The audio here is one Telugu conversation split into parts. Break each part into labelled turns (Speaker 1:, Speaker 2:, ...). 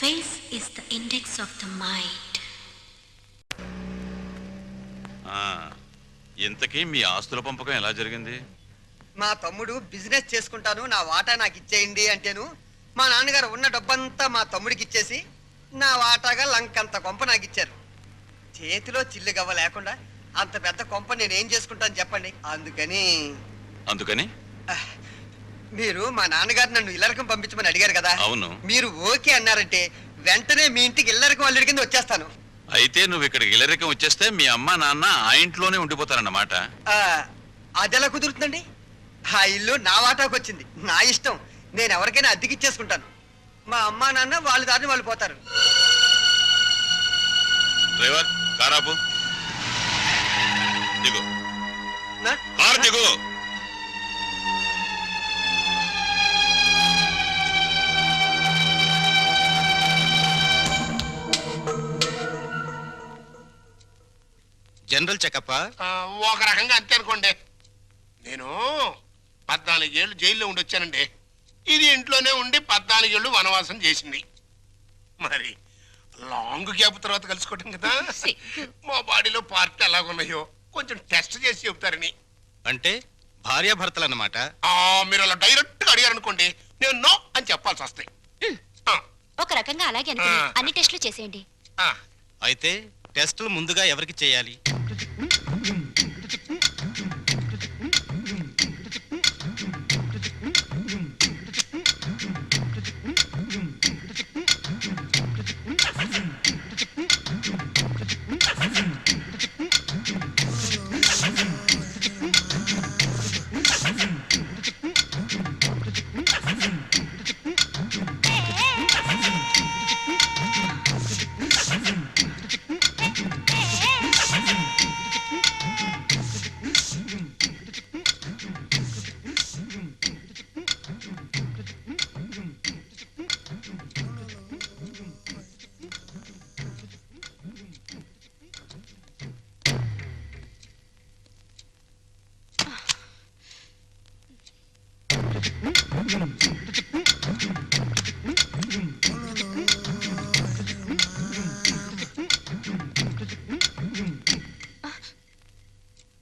Speaker 1: Face is the index of the mind.
Speaker 2: ఇంతకీ మీ ఆస్తుల పంపకం ఎలా జరిగింది?
Speaker 3: మా తమ్ముడు బిజినెస్ చేసుకుంటాను, నా వాటా నాకు ఇచ్చేయండి అంటేను మా నాన్నగారు ఉన్న డబ్బంతా మా తమ్ముడికి ఇచ్చేసి నా వాటాగా లంకంత కొంప నాకు ఇచ్చారు. చేతిలో చిల్లు గవ్వ లేకుండా అంత పెద్ద కొంప నేనేం చేసుకుంటాను చెప్పండి. అందుకని మీరు మా నాన్నగారు నన్ను ఇల్లరకం పంపించమని అడిగారు కదా.
Speaker 2: అవును.
Speaker 3: మీరు ఓకే అన్నారంటే వెంటనే మీ ఇంటికి ఇల్లరకం అల్లుడి కింద వచ్చేస్తాను.
Speaker 2: అయితే నువ్వు ఇక్కడికి ఇల్లరికం వచ్చేస్తే మీ అమ్మ నాన్న ఆ ఇంట్లోనే ఉండిపోతారన్నమాట.
Speaker 3: అదెలా కుదురుతుందండి? ఆ ఇల్లు నా వాటాకు వచ్చింది, నా ఇష్టం. నేను ఎవరికైనా అద్దెకిచ్చేసుకుంటాను. మా అమ్మా నాన్న వాళ్ళ దారిని వాళ్ళు పోతారు.
Speaker 2: డ్రైవర్ కారాపు దిగు. కారు దిగు.
Speaker 4: జనరల్ చెకప్
Speaker 5: ఒక రకంగా అంతే అనుకోండి. నేను 14 ఏళ్ళు జైల్లో ఉండి వచ్చానండి. ఇది ఇంట్లోనే ఉండి 14 ఏళ్ళు వనవాసం చేసింది. మరి లాంగ్ గ్యాప్ తర్వాత కలుసుకోవటం కదా. మా బాడీలో పార్టీ ఎలాగున్నాయో కొంచెం టెస్ట్ చేసి చెబుతారని.
Speaker 4: అంటే భార్యాభర్తలు అన్నమాట.
Speaker 5: మీరు అలా డైరెక్ట్ గా అడిగారు అనుకోండి, నేను నో అని చెప్పాల్సి వస్తాయి.
Speaker 1: ఒక రకంగా అలాగే అన్ని టెస్టులు చేసేయండి.
Speaker 4: అయితే టెస్టులు ముందుగా ఎవరికి చేయాలి?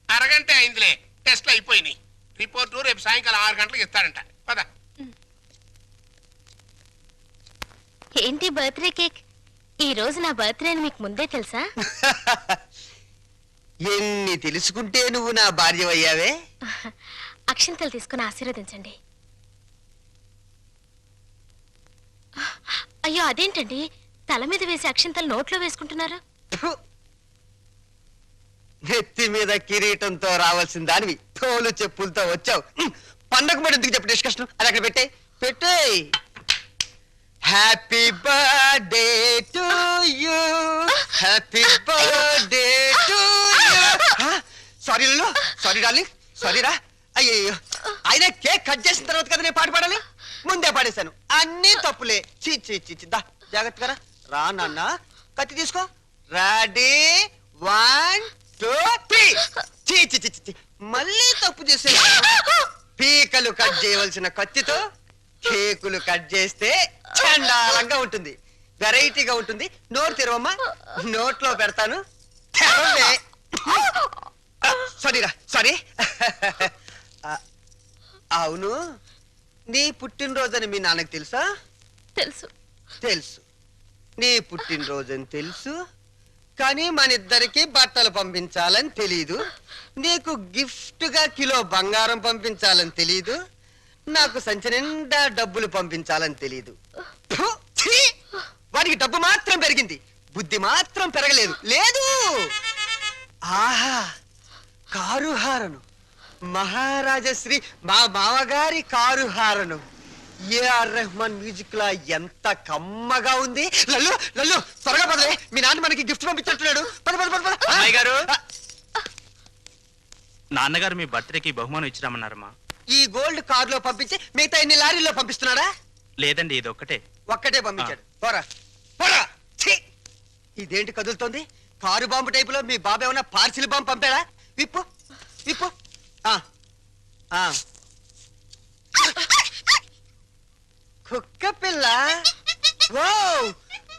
Speaker 5: అరగంట అయిందిలే, టెస్ట్లు అయిపోయినాయి. రిపోర్టు రేపు సాయంకాలం 6 గంటలకు ఇస్తారంట. పద.
Speaker 1: ఏంటి బర్త్డే కేక్? ఈ రోజు నా బర్త్డే అని మీకు ముందే తెలుసా?
Speaker 3: ఎన్ని తెలుసుకుంటే నువ్వు నా భార్య అయ్యావే.
Speaker 1: అక్షంతలు తీసుకుని ఆశీర్వదించండి. అయ్యో అదేంటండి, తల మీద వేసి అక్షంతలు నోట్లో వేసుకుంటున్నారు?
Speaker 3: నెత్తి మీద కిరీటంతో రావాల్సిన దానివి తోలు చెప్పులతో వచ్చావు. పండగ మరి ఎందుకు చెప్పు డిస్కషన్? అది అక్కడ పెట్టే. Happy birthday to you, happy birthday to you. Sorry లలో, సారీ డార్లింగ్, సారీ రా. అయ్యో, ఆయన కేక్ కట్ చేసిన తర్వాత కదా నేను పాట పాడాలి, ముందే పాడేశాను. అన్ని తప్పులే. దా జాగ్రత్తగా రా నాన్న. కత్తి తీసుకో. రెడీ 1 2 3. మళ్ళీ తప్పు చేసే. పీకలు కట్ చేయవలసిన కత్తితో కేకులు కట్ చేస్తే చండాలంగా ఉంటుంది, వెరైటీగా ఉంటుంది. నోరు తెరవమ్మా, నోట్లో పెడతాను. సారీరా, సారీ. అవును, నీ పుట్టినరోజని మీ నాన్నకు తెలుసా? తెలుసు. నీ పుట్టినరోజని తెలుసు, కానీ మన ఇద్దరికి బట్టలు పంపించాలని తెలీదు. నీకు గిఫ్ట్ గా కిలో బంగారం పంపించాలని తెలీదు. నాకు సంచి నిండా డబ్బులు పంపించాలని తెలీదు. వాడికి డబ్బు మాత్రం పెరిగింది, బుద్ధి మాత్రం పెరగలేదు. లేదు. ఆహా, కారు హారను, మహారాజశ్రీ మా మామగారి car horn. AR Rahman music లా ఎంత కమ్మగా ఉంది. లల్లు లల్లు త్వరగా పదలే, మీ నాన్న మనకి గిఫ్ట్ పంపించున్నాడు.
Speaker 6: అమ్మాయి గారు, నాన్నగారు మీ బర్త్డేకి బహుమానం ఇచ్చిరామన్నారమ్మా.
Speaker 3: ఈ గోల్డ్ కార్ లో పంపించి మిగతా ఎన్ని లారీల్లో పంపిస్తున్నాడా?
Speaker 6: లేదండి, ఇది ఒక్కటే
Speaker 3: పంపించాడు. పోరా పోరా. ఇదేంటి కదులుతోంది? కారు బాంబు టైపులో మీ బాబు ఏమన్నా పార్సిల్ బాంబు పంపాడా? విప్పు విప్పు. కుక్క పిల్ల. ఓ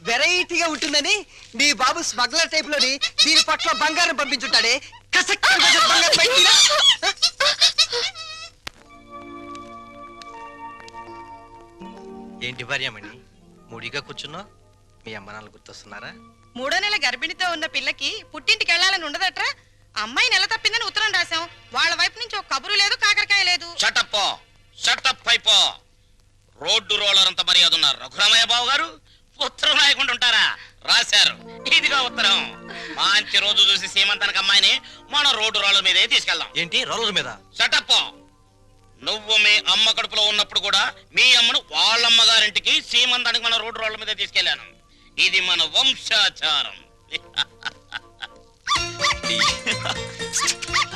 Speaker 3: వెరైటీగా ఉంటుందని నీ బాబు స్మగ్లర్ టైప్ లోని దీని పట్ల బంగారం పంపించుంటాడే. కసక్క బంగారం బయటిరా.
Speaker 7: ఏంటి భార్యమణి ముడిగా కూర్చున్నావు? మీ అమ్మ నాన్న గుర్తొస్తున్నారా?
Speaker 8: 3వ నెల గర్భిణితో ఉన్న పిల్లకి పుట్టింటికి వెళ్ళాలని ఉండదట్రా. అమ్మాయి నెల తప్పిందని ఉత్తరం రాశాం. వాళ్ళ వైపు నుంచి ఒక కబురు లేదు, కాకరకాయ లేదు.
Speaker 9: షటప్ అయిపో. రోడ్డు రోలర్ అంత మర్యాద ఉన్నారు రఘురామయ్య బాబు గారు. ఉత్తరం రాయకుండా ఉంటారా? రాశారు. ఇదిగా ఉత్తరం. మంచి రోజు చూసి సీమంతానికి అమ్మాయిని మన రోడ్డు రోలర్ మీదే తీసుకెళ్దాం.
Speaker 7: ఏంటి రోలర్ మీద?
Speaker 9: షటప్. నువ్వు మీ అమ్మ కడుపులో ఉన్నప్పుడు కూడా మీ అమ్మను వాళ్ళమ్మగారింటికి సీమంతానికి మన రోడ్డు రోలర్ మీద తీసుకెళ్లాను. ఇది మన వంశాచారం.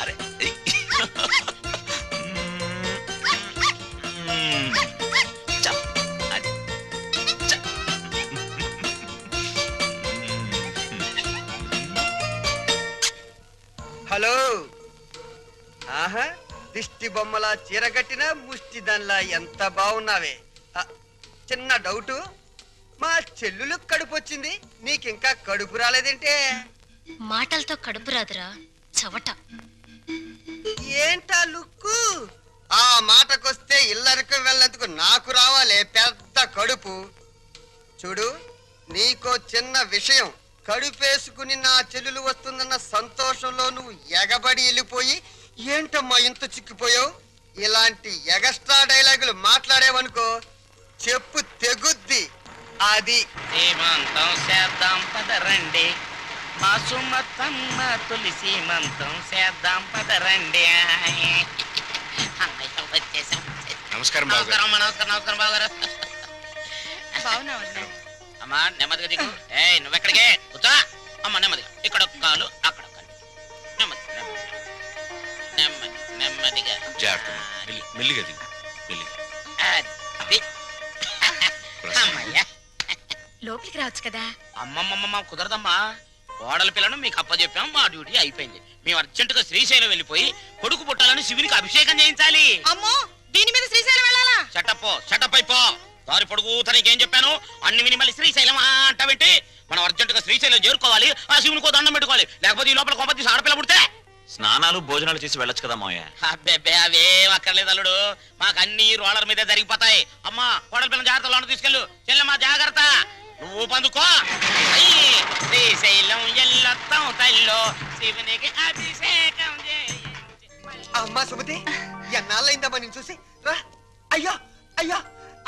Speaker 2: అరే
Speaker 3: హలో. ఆహా, దిష్టి బొమ్మలా చీరగట్టిన ముష్టి దానిలా ఎంత బాగున్నావే. చిన్న డౌటు, మా చెల్లులు కడుపు వచ్చింది, నీకింకా కడుపు రాలేదేంటే?
Speaker 1: మాటలతో కడుపు రాదురా చవట.
Speaker 3: ఏంటా లుక్కు? ఆ మాటకొస్తే ఇల్లరికి వెళ్ళేందుకు నాకు రావాలే పెద్ద కడుపు. చూడు, నీకో చిన్న విషయం. కడుపేసుకుని నా చెల్లెలు వస్తుందన్న సంతోషంలో నువ్వు ఎగబడి వెళ్ళిపోయి ఏంటమ్మా ఇంత చిక్కిపోయావు? ఇలాంటి ఎగస్ట్రా డైలాగులు మాట్లాడేవనుకో చెప్పు తెగుద్ది. అది
Speaker 9: సీమంతం చేద్దాం పదరండి, మా సుమతమ్మ తొలి సీమంతం చేద్దాం పదరండి. వచ్చేసాం.
Speaker 2: నమస్కారం బాబు గారు.
Speaker 9: నమస్కారం బాబు గారు.
Speaker 8: బాగున్నావు?
Speaker 9: అమ్మా నెమ్మదిగా దిగు. నువ్వెక్కడికే కూర్చో. అమ్మ నెమ్మదిగా. ఇక్కడ ఒక కాలు, అక్కడ ఒక కాలు. నెమ్మదిగా.
Speaker 2: జాగ్రత్త. మెల్లిగా దిగు.
Speaker 9: అది. అమ్మయ్యా.
Speaker 1: లోపలికి రావచ్చు కదా.
Speaker 9: అమ్మమ్మమ్మ కుదరదమ్మా. కోడల పిల్లను మీకు అప్పచెప్పాం. మా డ్యూటీ అయిపోయింది. మేము అర్జెంటుగా శ్రీశైలం వెళ్ళిపోయి కొడుకు పుట్టాలని శివునికి అభిషేకం చేయించాలి.
Speaker 8: అమ్మో, దీని మీద శ్రీశైలం వెళ్ళాలా?
Speaker 9: షటప్ అయిపో. దారి పొడుగు తనకేం చెప్పాను అన్ని విని మళ్ళీ శ్రీశైలం అంటావేంటి? మనం అర్జెంటుగా శ్రీశైలం చేరుకోవాలి. ఆ శివునికో దండం పెట్టుకోవాలి. లేకపోతే ఈ లోపల కొంప తీసి ఆడపిల్ల పుడితే
Speaker 2: స్నానాలు భోజనాలు చేసి వెళ్ళొచ్చు కదా మావయ్య.
Speaker 9: అబ్బెబ్బే అవేం అక్కర్లేదు అల్లుడు. మాకు అన్ని రోలర్ మీదే జరిగిపోతాయి. అమ్మా కోడల పిల్లల జాగ్రత్తలో తీసుకెళ్ళు. చెల్లెమ్మా జాగ్రత్త. నువ్వు పందుకో. శ్రీశైలం ఎల్లొత్తం తల్లో శివునికి అభిషేకం
Speaker 3: అమ్మా సుమతి, ఎన్నాళ్ళైందమ్మా నేను చూసి. రా. అయ్యో అయ్యో,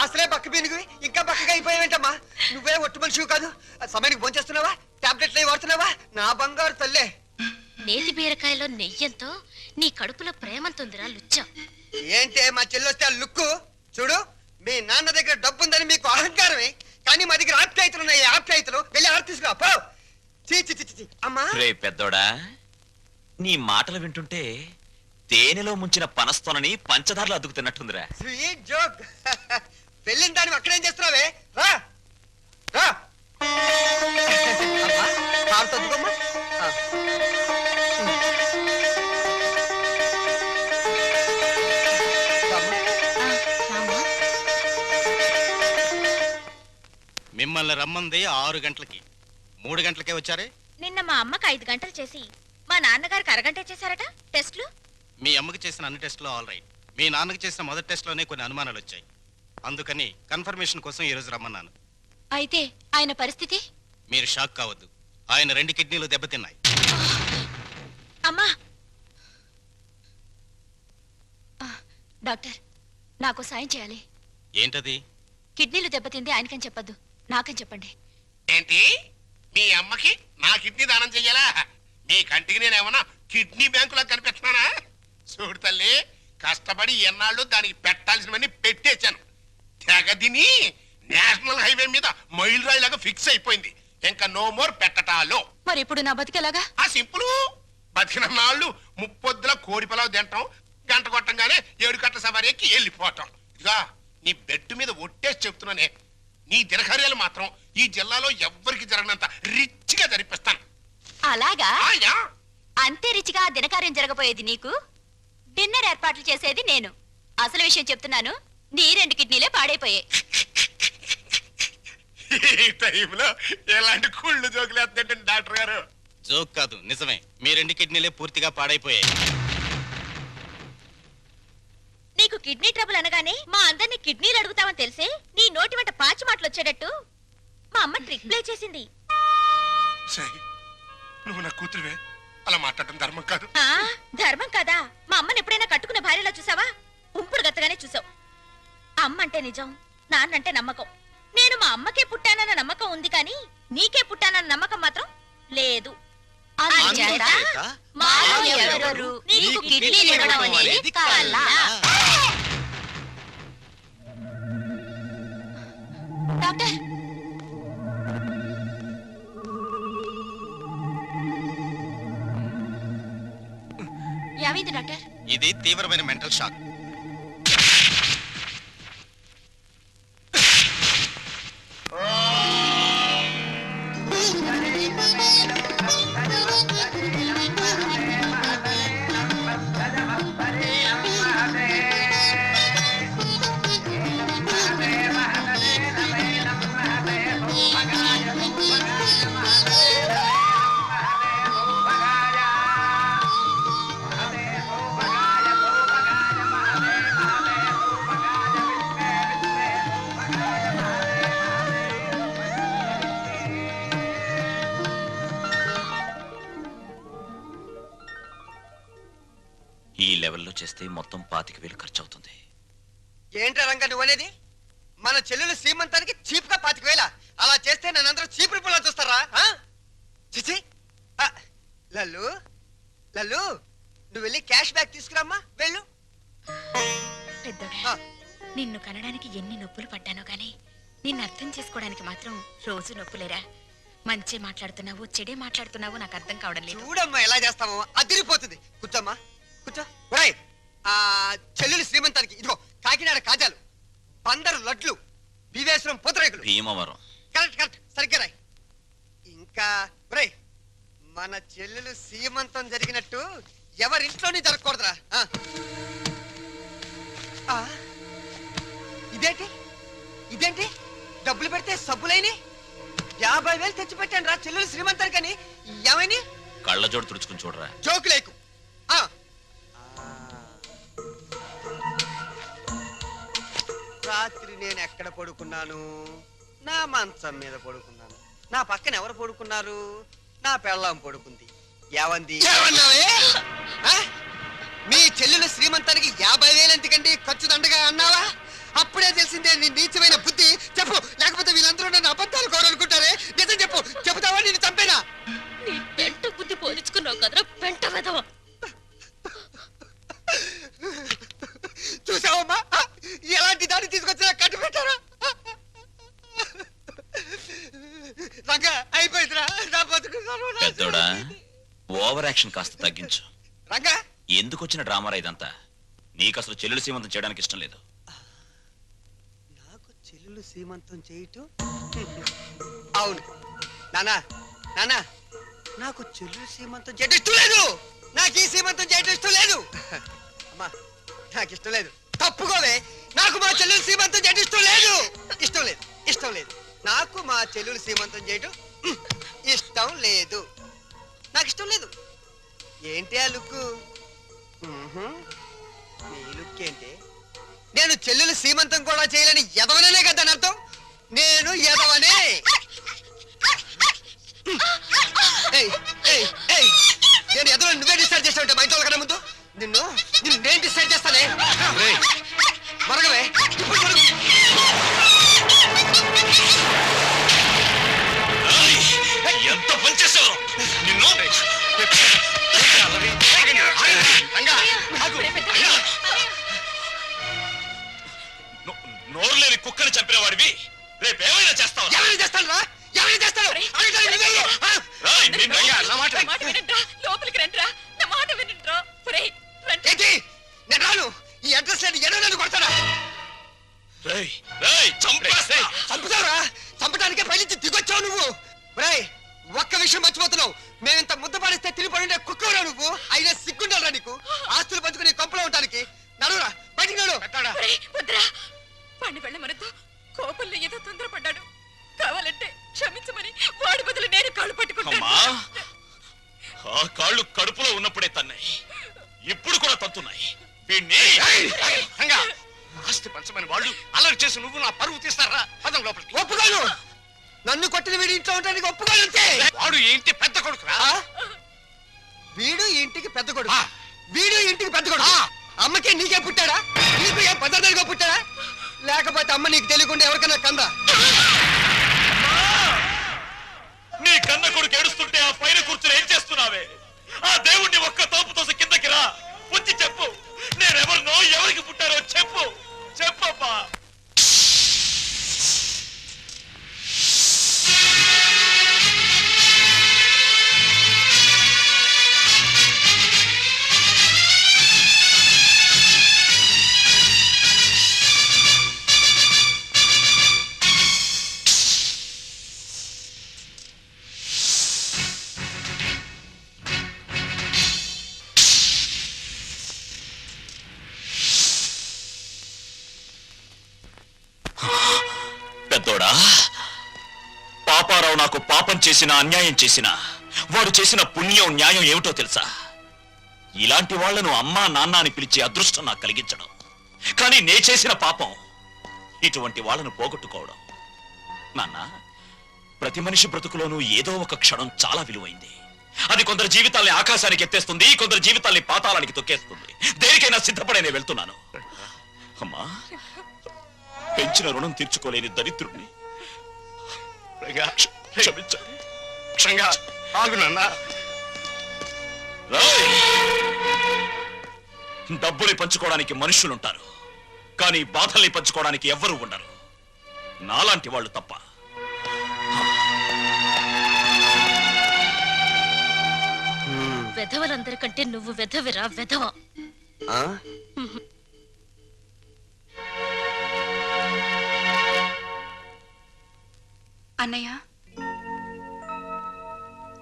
Speaker 3: అసలే బక్క పీనుగువి ఇంకా బక్కగా అయిపోయావేంటమ్మా? నువ్వే ఒట్టు మనిషివి కాదు. సమయానికి భోంచేస్తున్నావా? టాబ్లెట్లు అవి వాడుతున్నావా? నా బంగారు తల్లే.
Speaker 1: నేతి బీరకాయలో నెయ్యంతో నీ కడుపులో ప్రేమంతుందిరా లుచ్చ.
Speaker 3: ఏంటే మా చెల్లొస్తే ఆ లుక్కు? చూడు, మీ నాన్న దగ్గర డబ్బుందని మీకు అహంకారమే, కానీ మా దగ్గర ఆప్యాయతలు ఉన్నాయి. ఆప్యాయతలు వెళ్ళి ఆడ తీసుకురా పో. చీ. అమ్మా
Speaker 2: రే పెద్దోడా, నీ మాటలు వింటుంటే తేనెలో ముంచిన పనస్తోనని పంచదారలు అద్దుకుతున్నట్టుందిరా.
Speaker 3: Sweet joke. వెళ్ళిన దాన్ని అక్కడేం చేస్తున్నావే? రా రా. అమ్మా, కారు తద్దుకోమ్మా.
Speaker 4: మిమ్మల్ని రమ్మంది 6 గంటలకి. 3 గంటలకే వచ్చారే?
Speaker 1: నిన్న మా అమ్మకి 5 గంటలు చేసి మా నాన్నగారికి అరగంట చేశారట టెస్ట్లు.
Speaker 4: మీ అమ్మకి చేసిన అన్ని టెస్టులు ఆల్ రైట్. మీ నాన్నకి చేసిన మొదటి టెస్ట్లోనే కొన్ని అనుమానాలు వచ్చాయి. అందుకని కన్ఫర్మేషన్ కోసం ఈ రోజు రమ్మన్నాను.
Speaker 1: అయితే ఆయన పరిస్థితి?
Speaker 4: మీరు షాక్ కావద్దు. ఆయన 2 కిడ్నీలు దెబ్బతిన్నాయి.
Speaker 1: అమ్మా డాక్టర్, నాకు సాయం చేయాలి.
Speaker 4: ఏంటది?
Speaker 1: కిడ్నీలు దెబ్బతింది ఆయనకని చెప్పద్దు, నాకని చెప్పండి.
Speaker 5: ఏంటి? మీ అమ్మకి నా కిడ్నీ దానం చెయ్యాలా? మీ కంటికి నేనేమన్నా కిడ్నీ బ్యాంకులా కనిపిస్తున్నానా? చూడు తల్లి, కష్టపడి ఎన్నాళ్ళు దానికి పెట్టాల్సినవన్నీ పెట్టేశాను. తెగదిని నేషనల్ హైవే మీద మైల్ రాయిలాగా ఫిక్స్ అయిపోయింది. ఇంకా నో మోర్ పెట్టటాలో.
Speaker 1: మరి ఇప్పుడు నా బతికేలాగా?
Speaker 5: ఆ సింపుల్. బతికిన నాళ్ళు ముప్పొద్దుల కోడి పొలావు తింటాం, గంట కొట్టంగానే 7 గంటల సవారీ ఎక్కి వెళ్ళిపోవటం. ఇదిగా నీ బెడ్ మీద ఒట్టేసి చెప్తున్నానే, నీ దినకార్యాలు మాత్రం ఈ జిల్లాలో ఎవ్వరికి జరగనంత రిచ్గా జరిపిస్తాను.
Speaker 1: అలాగా?
Speaker 5: ఆయా.
Speaker 1: అంతే రిచిగా ఆ దినకార్యం జరగబోయేది నీకు, డిన్నర్ ఏర్పాట్లు చేసేది నేను. అసలు విషయం చెప్తున్నాను, నీ 2 కిడ్నీలే పాడైపోయాయి.
Speaker 5: ఈ టైంలో ఎలాంటి కుళ్ళు జోకులు వేస్తుంటే డాక్టర్ గారు.
Speaker 4: జోక్ కాదు, నిజమే. మీ 2 కిడ్నీలే పూర్తిగా పాడైపోయాయి.
Speaker 1: నీకు కిడ్నీ ట్రబుల్ అనగానే మా అందరినీ కిడ్నీలు అడుగుతామని తెలిసే నీ నోటి వెంట పాచి మాటలు వచ్చేటట్టు మా అమ్మ ట్రిక్ ప్లే చేసింది.
Speaker 5: సై, నువ్వు నా కూతురువే, అలా మాట్లాడటం ధర్మం కాదు.
Speaker 1: ఆ ధర్మం కదా. మా అమ్మని ఎప్పుడైనా కట్టుకున్న భార్యలా చూసావా? ఉంపుడు గత్తగానే చూసావు. అమ్మ అంటే నిజం, నాన్నంటే నమ్మకం. నేను మా అమ్మకే పుట్టానన్న నమ్మకం ఉంది కానీ నీకే పుట్టానన్న నమ్మకం మాత్రం లేదు. అందుచేత మాలో ఎవరెవరు నీకు కిడ్నీలు ఇవ్వడం అనేది కల. డాక్టర్, ఏమైంది డాక్టర్?
Speaker 4: ఇది తీవ్రమైన మెంటల్ షాక్.
Speaker 2: ఈ లెవెల్లో చేస్తే మొత్తం 25,000 ఖర్చు అవుతుంది.
Speaker 3: ఏంట్రా రంగా నువ్వు అనేది? మన చెల్లెలు శ్రీమంతానికి చీప్ గా 25,000. అలా చేస్తే నన్నందరూ చీప్ రిపోర్ట్ చూస్తారా? చిచి. లల్లు లల్లు, నువ్వు వెళ్ళి క్యాష్ బ్యాక్ తీసుకురామ్మా, వెళ్ళు.
Speaker 1: పెద్దోడా, నిన్ను కనడానికి ఎన్ని నొప్పులు పడ్డానో గానీ నిన్ను అర్థం చేసుకోవడానికి మాత్రం రోజు నొప్పులేరా. మంచి మాట్లాడుతున్నావు, చెడే మాట్లాడుతున్నావు నాకు అర్థం కావడం లేదు.
Speaker 3: చూడమ్మా ఎలా చేస్తామో, అదిరిపోతుంది. కూర్చోమ్మా, కూర్చో. ఒరేయ్, చెల్లెలు శ్రీమంతానికి ఇదిగో కాకినాడ కాజాలు, 12 లడ్లు, బీవేశ్వరం పూతరేకులు.
Speaker 2: భీమవరం.
Speaker 3: కరెక్ట్ కరెక్ట్, సరిగ్గా రాయ్. ఇంకా ఒరేయ్, మన చెల్లెలు శ్రీమంతం జరిగినట్టు ఎవరింట్లోనే జరగకూడదురా. ఇదేంటి ఇదేంటి డబ్బులు పెడితే సబ్బులైని 50,000 తెచ్చి పెట్టాను రా చెల్లెలు శ్రీమంతానికని. ఏమైనా
Speaker 2: కళ్ళజోడు తుడుచుకుని చూడరా.
Speaker 3: జోకు లేకు. రాత్రి నేను ఎక్కడ పడుకున్నాను? నా మంచం మీద పడుకున్నాను. నా పక్కన ఎవరు పడుకున్నారు? నా పెళ్ళాం పడుకుంది. ఏవంది? మీ చెల్లెలు శ్రీమంతానికి 50,000 ఎందుకండి ఖర్చు దండగా అన్నావా? అప్పుడే తెలిసిందే నీ నీచమైన బుద్ధి. చెప్పు, లేకపోతే వీళ్ళందరూ నన్ను అబద్ధాలు కోరనుకుంటారే. నిజం చెప్పు, చెబుతావా నేను చంపేనా?
Speaker 1: నీ పెంట బుద్ధి పోల్చుకున్నావు కదరా పెంట వెధవ.
Speaker 3: చూసావమ్మా ఎలాంటి దాన్ని తీసుకొచ్చినా కట్టు పెట్టారా? రంగా అయిపోయిందిరా నా బతుకు.
Speaker 2: పెద్దోడా, ఓవర్ యాక్షన్ కాస్త తగ్గించు.
Speaker 3: రంగా,
Speaker 2: ఎందుకు వచ్చిన డ్రామారా ఇదంతా? నీకు అసలు చెల్లెలు సీమంతం చేయడానికి ఇష్టం లేదు.
Speaker 3: నాకు చెల్లెలు సీమంతం చేయటం? అవును నానా, నానా నాకు చెల్లెలు సీమంతం చేయటం ఇష్టం లేదు. నాకు ఈ సీమంతం చేయటం ఇష్టం లేదు. అమ్మా, నాకు ఇష్టం లేదు. తప్పుకోవే. నాకు మా చెల్లెలు సీమంతం చేయటం ఇష్టం లేదు. ఇష్టం లేదు, ఇష్టం లేదు. నాకు మా చెల్లెలు సీమంతం చేయటం ఇష్టం లేదు. నాకు ఇష్టం లేదు. ఏంటి ఆ లుక్? నీ లుక్ ఏంటి? నేను చెల్లెలు సీమంతం కూడా చేయలేని ఎదవననే కదా అని అర్థం. నేను ఎదవనే. నేను ఎదవని నువ్వే డిసైడ్ చేస్తావంటే మా ఇంట్లో కన్నా ముందు నిన్ను నేను డిసైడ్ చేస్తానే. మరగవే ఇప్పుడు మరుగు.
Speaker 2: ఎంత పనిచేసావు నిన్ను. నోరు లేని కుక్కని చంపిన వాడివి రేపేమైనా చేస్తావు?
Speaker 3: ఎవరైనా చేస్తాను రా, ఎవరైనా చేస్తాను.
Speaker 1: లోపలికి రండిరా, నా మాట వినండిరా.
Speaker 3: ఏంటి నేను రాను. ఈ అడ్రస్ లేని ఎన్నో నన్ను కొడతాడా? చంపుతావురా? చంపడానికే పైనుంచి దిగొచ్చావు నువ్వు. రాయ్, ఒక్క విషయం మర్చిపోతున్నావు. మేమింత ముద్ద పాడిస్తే తిరిగిపడి కుక్కవరా నువ్వు. అయినా సిగ్గుండాలరా నీకు? ఆస్తులు పంచుకుని కొంపలో ఉండడానికి. నడురా, బయటికి నడు.
Speaker 1: పండి వెళ్ళమనద్దు. కోపంలో ఏదో తొందరపడ్డాడు. కావాలి
Speaker 2: కాళ్ళు కడుపులో ఉన్నప్పుడే తన్నాయి, ఇప్పుడు కూడా తత్తున్నాయి. వీణ్ణి
Speaker 5: రంగా, ఆస్తి పంచమని వాళ్ళు అలర్ట్ చేసి నువ్వు నా పరువు తీస్తారా? పదం లోపలికి.
Speaker 3: ఒప్పుకోను. నన్ను కొట్టిన వీడి ఇంట్లో ఉండడానికి ఒప్పుకోను అంతే.
Speaker 5: వాడు ఈ ఇంటి పెద్ద కొడుకురా.
Speaker 3: వీడు ఈ ఇంటికి పెద్ద కొడుకు. వీడు ఈ ఇంటికి పెద్ద కొడుకు. అమ్మకి నీకే పుట్టాడా? నీకు ఏ పద్ధతిగా పుట్టాడా? లేకపోతే అమ్మ నీకు తెలియకుండా ఎవరికైనా కందా?
Speaker 2: నీ కన్న కొడుకు ఏడుస్తుంటే ఆ పైన కూర్చుని ఏం చేస్తున్నావే? ఆ దేవుణ్ణి ఒక్క తోపు తోసి కిందకి రా, వచ్చి చెప్పు. నేనెవరినో, ఎవరికి పుట్టారో చెప్పు. చెప్పమ్మా. పెద్దోడా, పాపారావు నాకు పాపం చేసిన, అన్యాయం చేసిన, వాడు చేసిన పుణ్యం న్యాయం ఏమిటో తెలుసా? ఇలాంటి వాళ్లను అమ్మా నాన్న అని పిలిచే అదృష్టం నాకు కలిగించడం. కానీ నే చేసిన పాపం ఇటువంటి వాళ్ళను పోగొట్టుకోవడం. నాన్న, ప్రతి మనిషి బ్రతుకులోనూ ఏదో ఒక క్షణం చాలా విలువైంది. అది కొందరు జీవితాల్ని ఆకాశానికి ఎత్తేస్తుంది, కొందరు జీవితాల్ని పాతాళానికి తొక్కేస్తుంది. దేనికైనా సిద్ధపడేనే వెళ్తున్నాను. అమ్మా, పెంచిన రుణం తీర్చుకోలేని దరిద్రుణ్ణి క్షమించండి.
Speaker 5: క్షంగా ఆగు నాన్న.
Speaker 2: డబ్బుని పంచుకోవడానికి మనుషులుంటారు, కానీ బాధల్ని పంచుకోవడానికి ఎవ్వరూ ఉండరు. నాలాంటి వాళ్ళు తప్ప.
Speaker 1: వెధవలందరికంటే నువ్వు వెధవిరా, వెధవ.
Speaker 10: అన్నయ్య,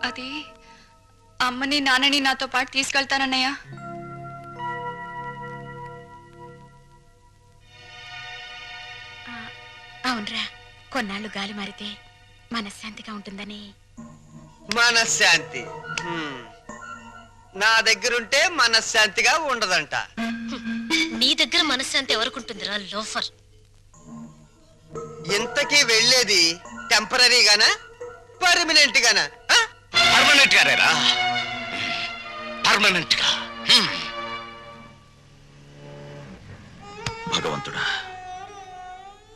Speaker 10: అది అమ్మని నాన్నని నాతో పాటు తీసుకెళ్తానన్నయ్య.
Speaker 1: అవునరా, కొన్నాళ్ళు గాలి మారితే మనశ్శాంతిగా ఉంటుందని.
Speaker 3: మనశ్శాంతి నా దగ్గరుంటే మనశ్శాంతిగా ఉండదంట.
Speaker 1: నీ దగ్గర మనశ్శాంతి ఎవరుకుంటుందిరా లోఫర్?
Speaker 3: ఇంతకీ వెళ్ళేది టెంపరీగానా, పర్మనెంట్ గానా?
Speaker 5: పర్మనెంట్ గారేరా, పర్మనెంట్ గా.
Speaker 2: భగవంతుడా,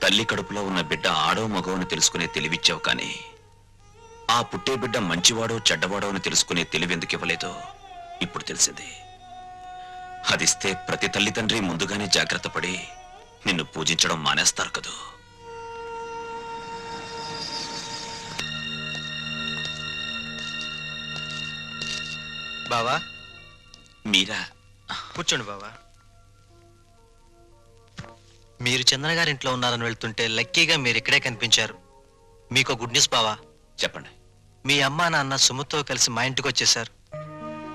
Speaker 2: తల్లి కడుపులో ఉన్న బిడ్డ ఆడో మగో అని తెలుసుకునే తెలివిచ్చావు, కానీ ఆ పుట్టే బిడ్డ మంచివాడో చెడ్డవాడో అని తెలుసుకునే తెలివి ఎందుకు ఇవ్వలేదో ఇప్పుడు తెలిసింది. అదిస్తే ప్రతి తల్లిదండ్రి ముందుగానే జాగ్రత్త పడి నిన్ను పూజించడం మానేస్తారు కదూ.
Speaker 7: బావా,
Speaker 2: మీరా?
Speaker 7: కూర్చోండి బావా. మీరు చంద్ర గారింట్లో ఉన్నారని వెళ్తుంటే లక్కీగా మీరు ఇక్కడే కనిపించారు. మీకు గుడ్ న్యూస్ బావా.
Speaker 2: చెప్పండి.
Speaker 7: మీ అమ్మా నాన్న సుమతో కలిసి మా ఇంటికి వచ్చేసారు.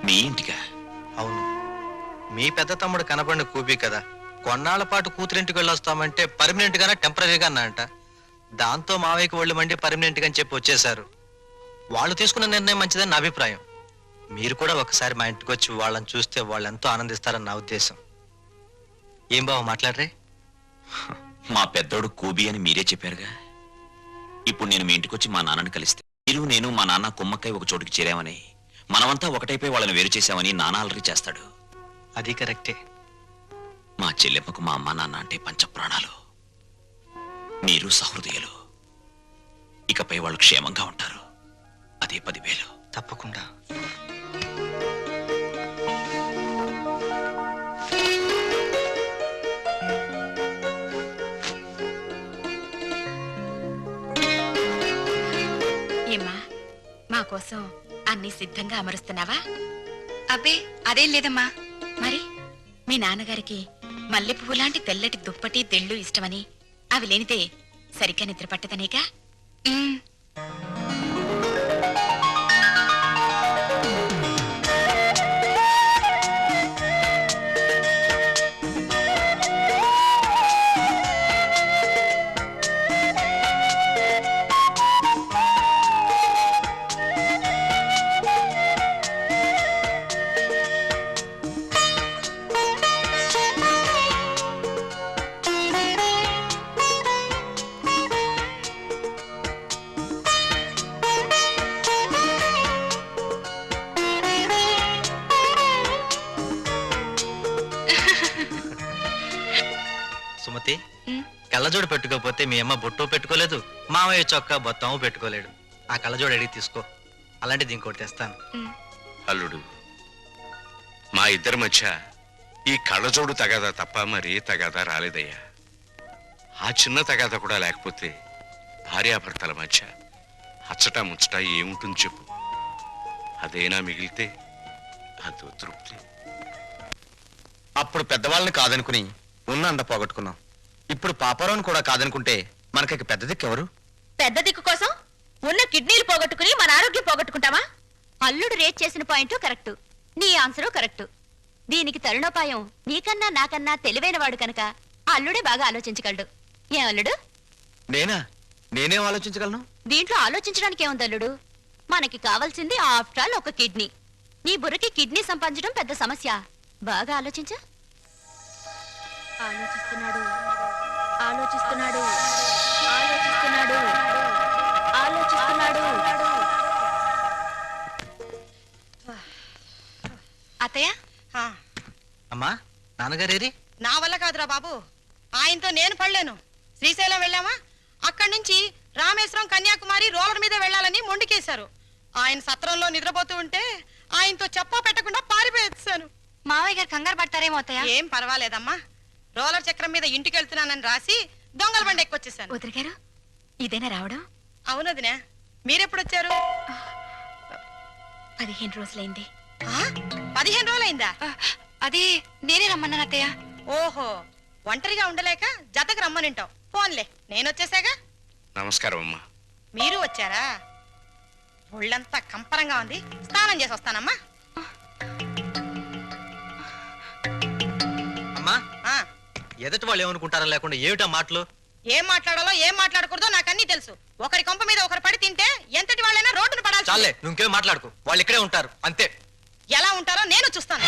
Speaker 2: మీ ఇంటికా?
Speaker 7: అవును. మీ పెద్ద తమ్ముడు కనపడిన కూపీ కదా, కొన్నాళ్ల పాటు కూతురింటికి వెళ్ళొస్తామంటే పర్మనెంట్ గానా టెంపరీగా అన్నా అంట. దాంతో మావయ్యకి ఒళ్ళు మండి పర్మనెంట్ గా అని చెప్పి వచ్చేసారు. వాళ్ళు తీసుకున్న నిర్ణయం మంచిదని నా అభిప్రాయం. మీరు కూడా ఒకసారి మా ఇంటికి వచ్చి వాళ్ళని చూస్తే వాళ్ళు ఎంతో ఆనందిస్తారని నా ఉద్దేశం. ఏం బావ మాట్లాడరే?
Speaker 2: మా పెద్దోడు కూబీ అని మీరే చెప్పారుగా. ఇప్పుడు నేను మీ ఇంటికి వచ్చి మా నాన్నని కలిస్తే మీరు, నేను, మా నాన్న కుమ్మక్కై ఒక చోటుకి చేరామని, మనమంతా ఒకటైపోయి వాళ్ళని వేరు చేశామని నాన్న అలరి చేస్తాడు.
Speaker 7: అది కరెక్టే.
Speaker 2: మా చెల్లెమ్మకు మా అమ్మ నాన్న అంటే పంచప్రాణాలు. మీరు సహృదయులు. ఇకపై వాళ్ళు క్షేమంగా ఉంటారు. అదే 10,000.
Speaker 7: తప్పకుండా.
Speaker 1: ఏమ్మా, మా కోసం అన్ని సిద్ధంగా అమరుస్తున్నావా?
Speaker 10: అబ్బే అదేం లేదమ్మా.
Speaker 1: మరి మీ నాన్నగారికి మల్లె పువ్వు లాంటి తెల్లటి దుప్పటి తెళ్ళు ఇష్టమని, అవి లేనిదే సరిగ్గా నిద్ర పట్టదనేగా.
Speaker 10: ఉమ్,
Speaker 7: కళ్ళజోడు పెట్టుకోకపోతే మీ అమ్మ బొట్టు పెట్టుకోలేదు, మామయ్య చొక్కా బొత్తము పెట్టుకోలేడు. ఆ కళ్ళజోడు అడిగి తీసుకో, అలాంటిది ఇంకోటి తెస్తాను.
Speaker 5: అల్లుడు, మా ఇద్దరి మధ్య ఈ కళ్ళజోడు తగాదా తప్ప మరీ తగాదా రాలేదయ్యా. ఆ చిన్న తగాదా కూడా లేకపోతే భార్యాభర్తల మధ్య అచ్చట ముచ్చట ఏముంటుంది చెప్పు? అదేనా మిగిలితే అదో తృప్తి.
Speaker 3: అప్పుడు పెద్దవాళ్ళని కాదనుకుని ఉన్న అండ పోగొట్టుకున్నాం. ఇప్పుడు పాపారావుని కూడా కాదనుకుంటే మనకి పెద్ద దిక్కు ఎవరు?
Speaker 1: పెద్ద దిక్కు కోసం ఉన్న కిడ్నీలు పోగొట్టుకుని మన ఆరోగ్యం పోగొట్టుకుంటావా?
Speaker 11: అల్లుడు రేట్ చేసిన పాయింట్ కరెక్ట్, నీ ఆన్సరు కరెక్ట్. దీనికి తరుణోపాయం నీకన్నా నాకన్నా తెలివైనవాడు కనుక అల్లుడే బాగా ఆలోచించగలడు. ఏం అల్లుడు?
Speaker 3: నేనేం ఆలోచించగలను?
Speaker 11: దీంట్లో ఆలోచించడానికి ఏముంది అల్లుడు? మనకి కావాల్సింది ఆఫ్టర్ ఆల్ ఒక కిడ్నీ. నీ బుర్రకి కిడ్నీ సంపాదించడం పెద్ద సమస్య. బాగా ఆలోచించు.
Speaker 1: ఆలోచిస్తున్నాడు ఆలోచిస్తున్నాడు ఆలోచిస్తున్నాడు ఆలోచిస్తున్నాడు.
Speaker 10: అత్తయ్య
Speaker 8: ఆ,
Speaker 7: అమ్మా, నాన్నగారేరి?
Speaker 8: నా వల్ల కాదురా బాబు, ఆయనతో నేను పడలేను. శ్రీశైలం వెళ్ళామా, అక్కడి నుంచి రామేశ్వరం కన్యాకుమారి రోలర్ మీద వెళ్ళాలని మొండికేశారు. ఆయన సత్రంలో నిద్రపోతూ ఉంటే ఆయనతో చెప్పా పెట్టకుండా పారిపోయేసాను.
Speaker 10: మావయ్య గారు కంగారు పడతారేమో అత్తయ్య.
Speaker 8: ఏం పర్వాలేదమ్మా, రోలర్ చక్రం మీద ఇంటికి వెళ్తున్నానని రాసి దొంగల బండి ఎక్కొచ్చేసాను.
Speaker 10: వదిలి గారు, ఇదేనా రావడం?
Speaker 8: అవునదినే, మీరెప్పుడొచ్చారు?
Speaker 10: 15 రోజులైంది.
Speaker 8: 15 రోజులైందా?
Speaker 10: అది నేనే రమ్మన్నాను అత్తయ్య.
Speaker 8: ఓహో, ఒంటరిగా ఉండలేక జతకు రమ్మనింటావు. ఫోన్లే, నేనొచ్చేసాగా.
Speaker 5: నమస్కారం అమ్మా.
Speaker 8: మీరు వచ్చారా? ఒళ్ళంతా కంపరంగా ఉంది, స్నానం చేసి వస్తానమ్మా.
Speaker 7: అమ్మా,
Speaker 8: ఆ,
Speaker 7: ఎదటి వాళ్ళు ఏమనుకుంటారో లేకుండా ఏమిటా మాటలు?
Speaker 8: ఏం మాట్లాడాలో ఏం మాట్లాడకూడదో నాకన్నీ తెలుసు. ఒకరి కొంప మీద ఒకరు పడి తింటే ఎంతటి వాళ్ళైనా రోడ్డును పడాలి.
Speaker 7: చాలే, నువ్వేం మాట్లాడుకో, వాళ్ళు ఇక్కడే ఉంటారు అంతే.
Speaker 8: ఎలా ఉంటారో నేను చూస్తాను.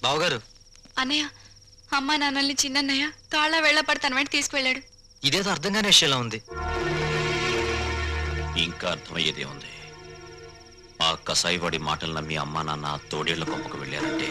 Speaker 7: బావగారు,
Speaker 10: అన్నయ్య, అమ్మ నాన్నల్ని చిన్నన్నయ్య తాళ్ళ వెళ్ళ పడతాను వెంట తీసుకువెళ్ళాడు.
Speaker 7: ఇదేదో అర్థం కాని విషయంలో ఉంది.
Speaker 2: ఇంకా అర్థమయ్యేదే ఉంది. ఆ కసాయివాడి మాటలు నమ్మి అమ్మా నాన్న తోడేళ్ల కొంపకు వెళ్ళారంటే